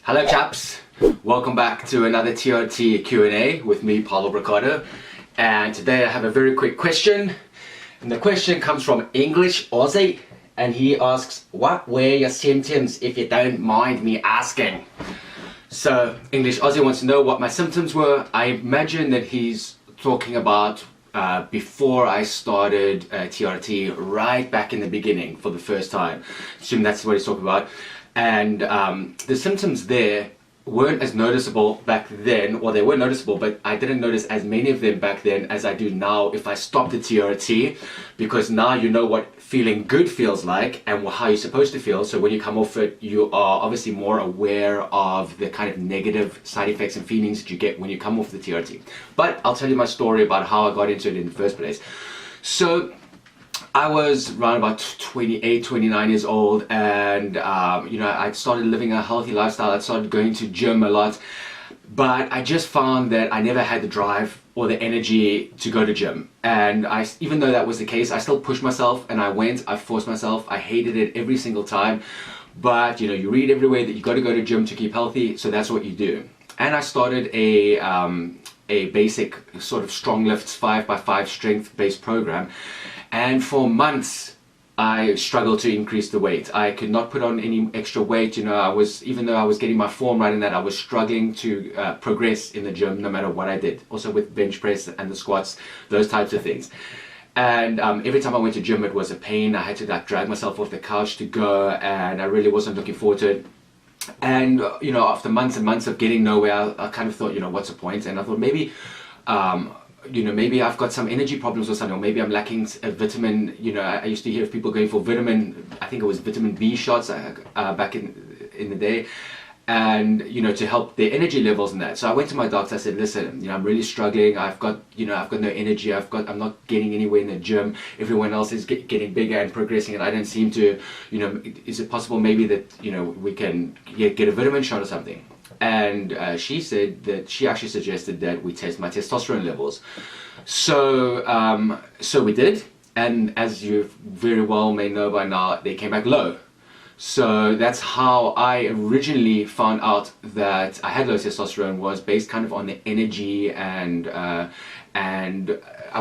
Hello chaps, welcome back to another TRT Q&A with me, Paulo Bricado. And today I have a very quick question. And the question comes from English Aussie, and he asks, what were your symptoms, if you don't mind me asking? So English Aussie wants to know what my symptoms were. I imagine that he's talking about before I started TRT, right back in the beginning for the first time. Assume that's what he's talking about. And the symptoms there weren't as noticeable back then, or they were noticeable, but I didn't notice as many of them back then as I do now if I stopped the TRT, because now you know what feeling good feels like and how you're supposed to feel. So when you come off it, you are obviously more aware of the kind of negative side effects and feelings that you get when you come off the TRT. But I'll tell you my story about how I got into it in the first place. So I was around about 28, 29 years old, and you know, I started living a healthy lifestyle. I started going to gym a lot, but I just found that I never had the drive or the energy to go to gym. And even though that was the case, I still pushed myself, and I forced myself. I hated it every single time. But you know, you read everywhere that you got to go to gym to keep healthy, so that's what you do. And I started a basic sort of strong lifts 5x5 strength based program. And for months, I struggled to increase the weight. I could not put on any extra weight. You know, even though I was getting my form right in that, I was struggling to progress in the gym no matter what I did. Also with bench press and the squats, those types of things. And every time I went to gym, it was a pain. I had to like drag myself off the couch to go, and I really wasn't looking forward to it. And you know, after months and months of getting nowhere, I kind of thought, you know, what's the point? And I thought maybe you know, maybe I've got some energy problems or something, or maybe I'm lacking a vitamin. You know, I used to hear of people going for vitamin, I think it was vitamin B shots back in the day, and you know, to help their energy levels and that. So I went to my doctor. I said, listen, you know, I'm really struggling. I've got no energy. I'm not getting anywhere in the gym. Everyone else is getting bigger and progressing, and I don't seem to. You know, is it possible maybe that, you know, we can get a vitamin shot or something? And she said that she actually suggested that we test my testosterone levels. So so we did, and as you very well may know by now, they came back low. So that's how I originally found out that I had low testosterone, was based kind of on the energy, and I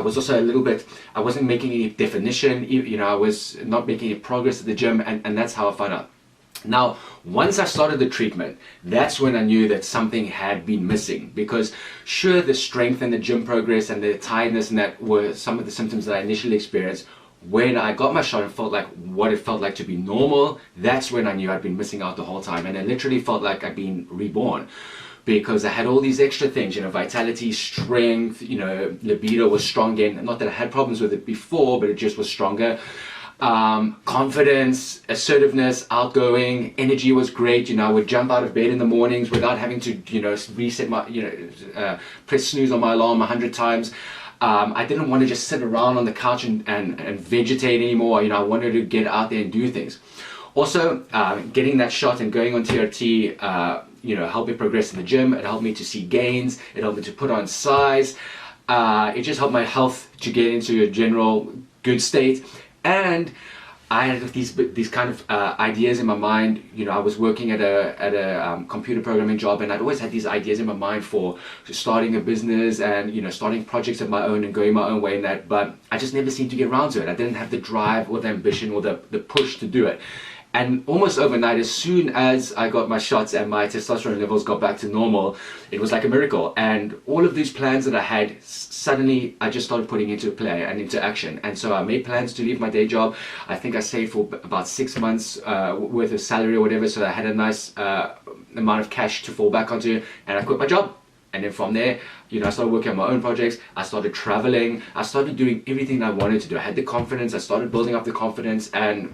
was also a little bit, I wasn't making any definition, you know, I was not making any progress at the gym, and that's how I found out. Now, once I started the treatment, that's when I knew that something had been missing, because sure, the strength and the gym progress and the tiredness and that were some of the symptoms that I initially experienced. When I got my shot and felt like what it felt like to be normal, that's when I knew I'd been missing out the whole time, and it literally felt like I'd been reborn, because I had all these extra things, you know, vitality, strength, you know, libido was strong again. Not that I had problems with it before, but it just was stronger. Confidence, assertiveness, outgoing, energy was great. You know, I would jump out of bed in the mornings without having to, you know, reset my, you know, press snooze on my alarm 100 times. I didn't want to just sit around on the couch and vegetate anymore. You know, I wanted to get out there and do things. Also, getting that shot and going on TRT, you know, helped me progress in the gym. It helped me to see gains. It helped me to put on size. It just helped my health to get into a general good state. And I had these kind of ideas in my mind. You know, I was working at a computer programming job, and I'd always had these ideas in my mind for starting a business and, you know, starting projects of my own and going my own way in that. But I just never seemed to get around to it. I didn't have the drive or the ambition or the push to do it. And almost overnight, as soon as I got my shots and my testosterone levels got back to normal, it was like a miracle. And all of these plans that I had, suddenly I just started putting into play and into action. And so I made plans to leave my day job. I think I saved for about 6 months worth of salary or whatever, so I had a nice amount of cash to fall back onto, and I quit my job. And then from there, you know, I started working on my own projects. I started traveling. I started doing everything I wanted to do. I had the confidence. I started building up the confidence and,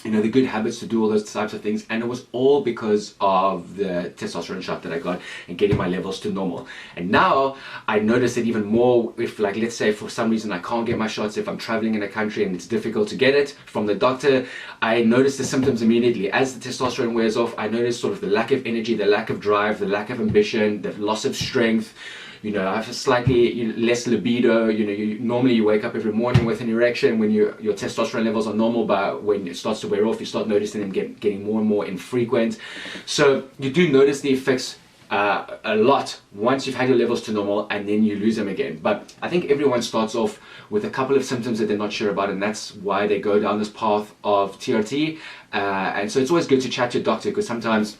you know, the good habits to do all those types of things. And it was all because of the testosterone shot that I got and getting my levels to normal. And now I notice it even more if, like, let's say for some reason I can't get my shots, if I'm traveling in a country and it's difficult to get it from the doctor, I notice the symptoms immediately. As the testosterone wears off, I notice sort of the lack of energy, the lack of drive, the lack of ambition, the loss of strength. you know, I have a slightly less libido. You know, normally you wake up every morning with an erection when your testosterone levels are normal, but when it starts to wear off, you start noticing them getting more and more infrequent. So you do notice the effects a lot once you've had your levels to normal, and then you lose them again. But I think everyone starts off with a couple of symptoms that they're not sure about, and that's why they go down this path of TRT. And so it's always good to chat to a doctor, because sometimes,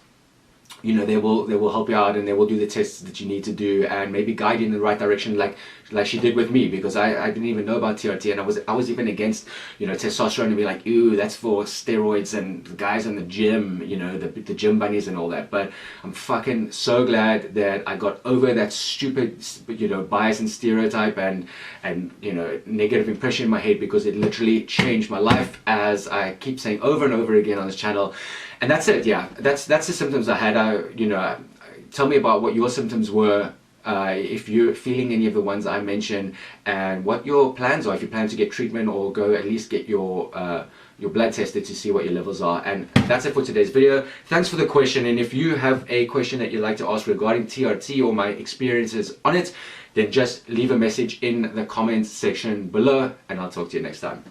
you know, they will help you out, and they will do the tests that you need to do, and maybe guide you in the right direction, like she did with me, because I didn't even know about TRT, and I was even against, you know, testosterone, and be like, ooh, that's for steroids and the guys in the gym, you know, the gym bunnies and all that. But I'm fucking so glad that I got over that stupid, you know, bias and stereotype and you know, negative impression in my head, because it literally changed my life, as I keep saying over and over again on this channel. And that's it. Yeah, that's the symptoms I had. You know, tell me about what your symptoms were, if you're feeling any of the ones I mentioned, and what your plans are, if you plan to get treatment or go at least get your blood tested to see what your levels are. And that's it for today's video. Thanks for the question, and if you have a question that you'd like to ask regarding TRT or my experiences on it, then just leave a message in the comments section below, and I'll talk to you next time.